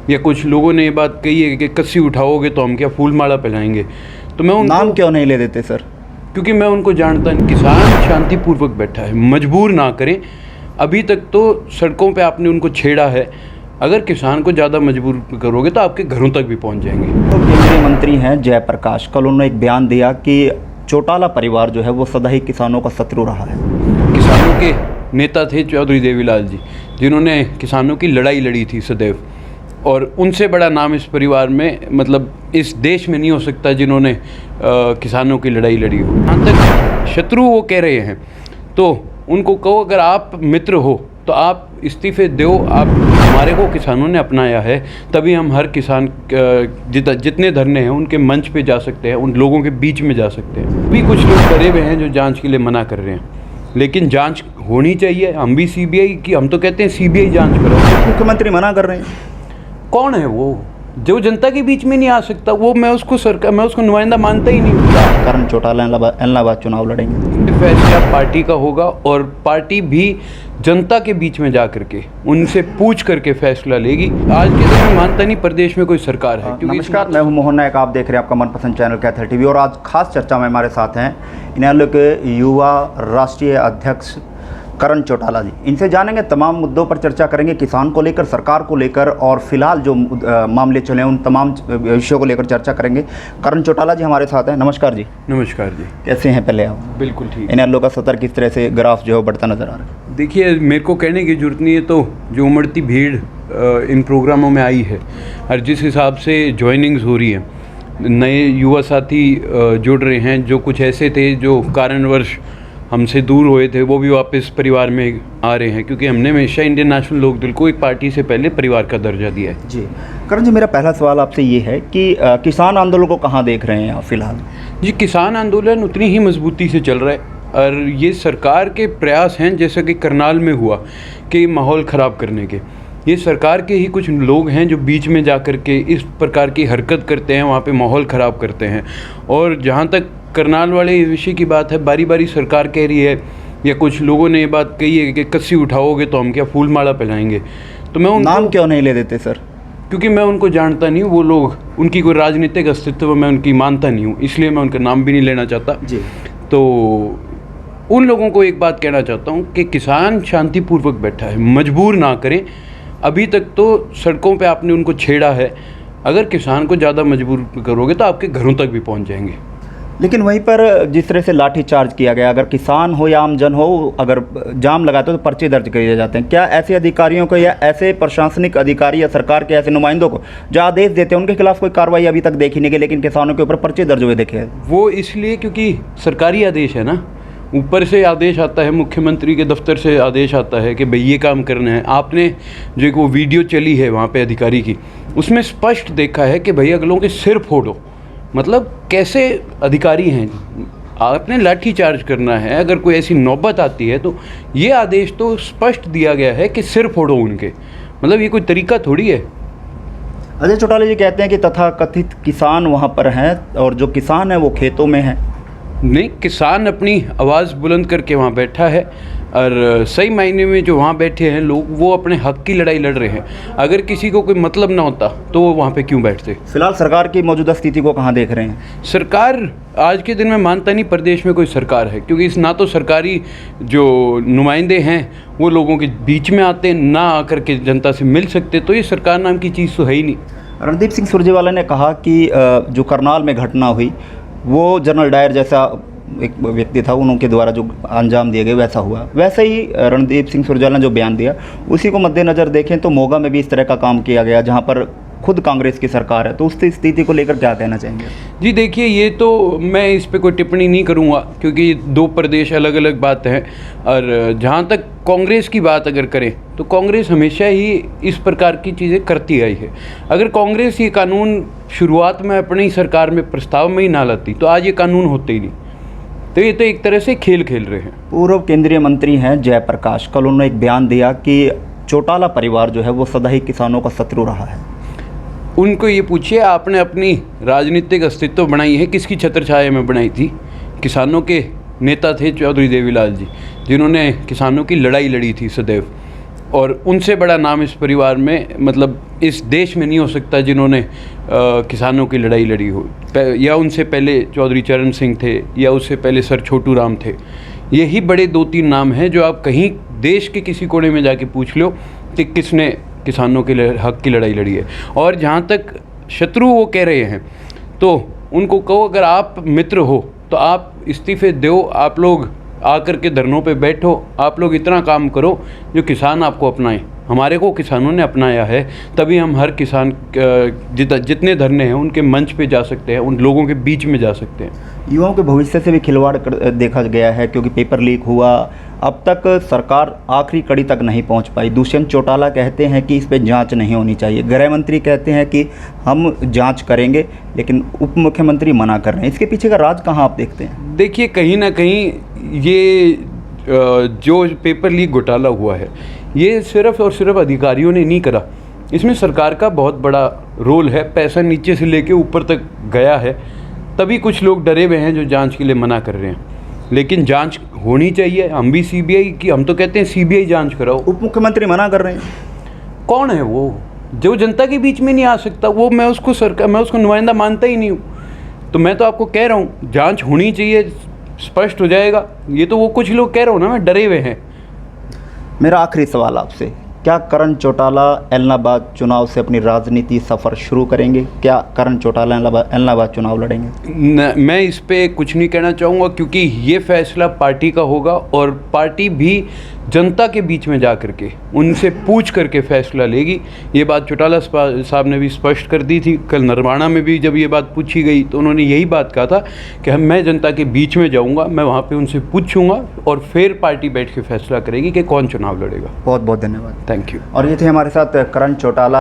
या कुछ लोगों ने ये बात कही है कि कस्सी उठाओगे तो हम क्या फूल माला पहनाएंगे। तो मैं उनको नाम क्यों नहीं ले देते सर? क्योंकि मैं उनको जानता नहीं। किसान शांतिपूर्वक बैठा है, मजबूर ना करें। अभी तक तो सड़कों पे आपने उनको छेड़ा है, अगर किसान को ज़्यादा मजबूर करोगे तो आपके घरों तक भी पहुंच जाएंगे। तो केंद्रीय मंत्री हैं जयप्रकाश, कल उन्होंने एक बयान दिया कि चौटाला परिवार जो है वो सदा ही किसानों का शत्रु रहा है। किसानों के नेता थे चौधरी देवीलाल जी, जिन्होंने किसानों की लड़ाई लड़ी थी सदैव, और उनसे बड़ा नाम इस परिवार में, मतलब इस देश में नहीं हो सकता जिन्होंने किसानों की लड़ाई लड़ी हो। जहाँ तक शत्रु वो कह रहे हैं तो उनको कहो, अगर आप मित्र हो तो आप इस्तीफे दो। आप हमारे को किसानों ने अपनाया है, तभी हम हर किसान जितने धरने हैं उनके मंच पे जा सकते हैं, उन लोगों के बीच में जा सकते हैं। भी कुछ लोग डरे हुए हैं जो जांच के लिए मना कर रहे हैं, लेकिन जांच होनी चाहिए। हम भी सीबीआई की, हम तो कहते हैं सीबीआई जांच करो। मुख्यमंत्री मना कर रहे हैं। कौन है वो जो जनता के बीच में नहीं आ सकता? वो मैं उसको नुमाइंदा मानता ही नहीं। करण चौटाला इलाहाबाद चुनाव लड़ेंगे। फैसला पार्टी का होगा, और पार्टी भी जनता के बीच में जा करके उनसे पूछ करके फैसला लेगी। आज के दिन में मानता नहीं प्रदेश में कोई सरकार है। नमस्कार, मैं हूं मोहन नायक, आप देख रहे हैं आपका मनपसंद चैनल कैथल टीवी। और आज खास चर्चा में हमारे साथ हैं इनेलो के युवा राष्ट्रीय अध्यक्ष करण चौटाला जी। इनसे जानेंगे, तमाम मुद्दों पर चर्चा करेंगे, किसान को लेकर, सरकार को लेकर, और फिलहाल जो मामले चले हैं उन तमाम विषयों को लेकर चर्चा करेंगे। करण चौटाला जी हमारे साथ हैं। नमस्कार जी। नमस्कार जी। कैसे हैं पहले आप? बिल्कुल ठीक। इनेलो का सतर किस तरह से ग्राफ जो है बढ़ता नजर आ रहा है? देखिए, मेरे को कहने की जरूरत नहीं है, तो जो उमड़ती भीड़ इन प्रोग्रामों में आई है और जिस हिसाब से ज्वाइनिंग्स हो रही है, नए युवा साथी जुड़ रहे हैं, जो कुछ ऐसे थे जो कारणवश हमसे दूर हुए थे, वो भी वापस परिवार में आ रहे हैं, क्योंकि हमने हमेशा इंडियन नेशनल लोकदल को एक पार्टी से पहले परिवार का दर्जा दिया है। जी करण जी, मेरा पहला सवाल आपसे ये है कि किसान आंदोलन को कहाँ देख रहे हैं आप फिलहाल? जी, किसान आंदोलन उतनी ही मजबूती से चल रहा है, और ये सरकार के प्रयास हैं, जैसा कि करनाल में हुआ कि माहौल ख़राब करने के। ये सरकार के ही कुछ लोग हैं जो बीच में जा कर के इस प्रकार की हरकत करते हैं, वहाँ पे माहौल ख़राब करते हैं। और जहाँ तक करनाल वाले विषय की बात है, बारी बारी सरकार कह रही है, या कुछ लोगों ने ये बात कही है कि कस्सी उठाओगे तो हम क्या फूल माला पहनाएंगे। तो मैं नाम क्यों नहीं ले देते सर? क्योंकि मैं उनको जानता नहीं हूँ। वो लोग, उनकी कोई राजनीतिक अस्तित्व मैं उनकी मानता नहीं हूँ, इसलिए मैं उनका नाम भी नहीं लेना चाहता जी। तो उन लोगों को एक बात कहना चाहता हूँ कि किसान शांतिपूर्वक बैठा है, मजबूर ना करें। अभी तक तो सड़कों पे आपने उनको छेड़ा है, अगर किसान को ज़्यादा मजबूर करोगे तो आपके घरों तक भी पहुँच जाएंगे। लेकिन वहीं पर जिस तरह से लाठी चार्ज किया गया, अगर किसान हो या आम जन हो, अगर जाम लगाते हो तो पर्चे दर्ज किए जाते हैं। क्या ऐसे अधिकारियों को या ऐसे प्रशासनिक अधिकारी या सरकार के ऐसे नुमाइंदों को जो आदेश देते हैं उनके खिलाफ कोई कार्रवाई अभी तक देखी नहीं गई, लेकिन किसानों के ऊपर पर्चे दर्ज हुए देखे हैं? वो इसलिए क्योंकि सरकारी आदेश है ना, ऊपर से आदेश आता है, मुख्यमंत्री के दफ्तर से आदेश आता है कि भाई ये काम करना है। आपने जो एक वो वीडियो चली है वहाँ पे अधिकारी की, उसमें स्पष्ट देखा है कि भाई अगलों के सिर फोड़ो। मतलब कैसे अधिकारी हैं, आपने लाठी चार्ज करना है, अगर कोई ऐसी नौबत आती है तो ये आदेश तो स्पष्ट दिया गया है कि सिर फोड़ो उनके। मतलब ये कोई तरीका थोड़ी है। अजय चौटाला जी कहते हैं कि तथाकथित किसान वहाँ पर हैं और जो किसान है वो खेतों में है। नहीं, किसान अपनी आवाज़ बुलंद करके वहाँ बैठा है, और सही मायने में जो वहाँ बैठे हैं लोग, वो अपने हक की लड़ाई लड़ रहे हैं। अगर किसी को कोई मतलब ना होता तो वो वहाँ पे क्यों बैठते? फिलहाल सरकार की मौजूदा स्थिति को कहाँ देख रहे हैं? सरकार आज के दिन में मानता नहीं प्रदेश में कोई सरकार है, क्योंकि इस ना तो सरकारी जो नुमाइंदे हैं वो लोगों के बीच में आते, ना आकर के जनता से मिल सकते, तो ये सरकार नाम की चीज़ तो है ही नहीं। रणदीप सिंह सुरजेवाला ने कहा कि जो करनाल में घटना हुई वो जनरल डायर जैसा एक व्यक्ति था, उनके द्वारा जो अंजाम दिए गए वैसा हुआ। वैसे ही रणदीप सिंह सुरजेवाला ने जो बयान दिया, उसी को मद्देनज़र देखें तो मोगा में भी इस तरह का काम किया गया, जहां पर खुद कांग्रेस की सरकार है। तो उस स्थिति को लेकर क्या कहना चाहेंगे? जी देखिए, ये तो मैं इस पे कोई टिप्पणी नहीं करूँगा, क्योंकि दो प्रदेश अलग अलग बात हैं। और जहाँ तक कांग्रेस की बात अगर करें तो कांग्रेस हमेशा ही इस प्रकार की चीज़ें करती आई है। अगर कांग्रेस ये कानून शुरुआत में अपनी सरकार में प्रस्ताव में ही ना लाती तो आज ये कानून होते ही नहीं। तो ये तो एक तरह से खेल खेल रहे हैं। पूर्व केंद्रीय मंत्री हैं जयप्रकाश, कल उन्होंने एक बयान दिया कि चौटाला परिवार जो है वो सदा ही किसानों का शत्रु रहा है। उनको ये पूछिए, आपने अपनी राजनीतिक अस्तित्व बनाई है किसकी छत्रछाया में बनाई थी? किसानों के नेता थे चौधरी देवीलाल जी, जिन्होंने किसानों की लड़ाई लड़ी थी सदैव, और उनसे बड़ा नाम इस परिवार में मतलब इस देश में नहीं हो सकता जिन्होंने किसानों की लड़ाई लड़ी हो। या उनसे पहले चौधरी चरण सिंह थे, या उससे पहले सर छोटू राम थे। यही बड़े 2-3 नाम हैं जो आप कहीं देश के किसी कोने में जाके पूछ लो कि किसने किसानों के हक की लड़ाई लड़ी है। और जहाँ तक शत्रु वो कह रहे हैं, तो उनको कहो अगर आप मित्र हो तो आप इस्तीफे दो, आप लोग आकर के धरनों पे बैठो, आप लोग इतना काम करो जो किसान आपको अपनाएं। हमारे को किसानों ने अपनाया है, तभी हम हर किसान जितने धरने हैं उनके मंच पे जा सकते हैं, उन लोगों के बीच में जा सकते हैं। युवाओं के भविष्य से भी खिलवाड़ देखा गया है, क्योंकि पेपर लीक हुआ, अब तक सरकार आखिरी कड़ी तक नहीं पहुंच पाई। दुष्यंत चौटाला कहते हैं कि इस पे जांच नहीं होनी चाहिए, गृह मंत्री कहते हैं कि हम जांच करेंगे, लेकिन उप मुख्यमंत्री मना कर रहे हैं। इसके पीछे का राज कहाँ आप देखते हैं? देखिए, कहीं ना कहीं ये जो पेपर लीक घोटाला हुआ है, ये सिर्फ और सिर्फ अधिकारियों ने नहीं करा, इसमें सरकार का बहुत बड़ा रोल है। पैसा नीचे से लेके ऊपर तक गया है, तभी कुछ लोग डरे हुए हैं जो जांच के लिए मना कर रहे हैं। लेकिन जांच होनी चाहिए। हम भी सीबीआई की, हम तो कहते हैं सीबीआई जांच कराओ। उप मुख्यमंत्री मना कर रहे हैं। कौन है वो जो जनता के बीच में नहीं आ सकता? वो मैं उसको नुमाइंदा मानता ही नहीं हूँ। तो मैं तो आपको कह रहा हूँ जांच होनी चाहिए, स्पष्ट हो जाएगा। ये तो वो कुछ लोग कह रहा हूँ ना, मैं डरे हुए हैं। मेरा आखिरी सवाल आपसे, क्या करण चौटाला एलनाबाद चुनाव से अपनी राजनीति सफ़र शुरू करेंगे? क्या करण चौटाला एलनाबाद चुनाव लड़ेंगे? मैं इस पे कुछ नहीं कहना चाहूँगा, क्योंकि ये फैसला पार्टी का होगा और पार्टी भी जनता के बीच में जा करके उनसे पूछ करके फैसला लेगी। ये बात चौटाला साहब ने भी स्पष्ट कर दी थी। कल नरवाना में भी जब ये बात पूछी गई तो उन्होंने यही बात कहा था कि मैं जनता के बीच में जाऊंगा, मैं वहाँ पे उनसे पूछूंगा और फिर पार्टी बैठ के फैसला करेगी कि कौन चुनाव लड़ेगा। बहुत बहुत धन्यवाद। Thank you. और ये थे हमारे साथ करण चौटाला।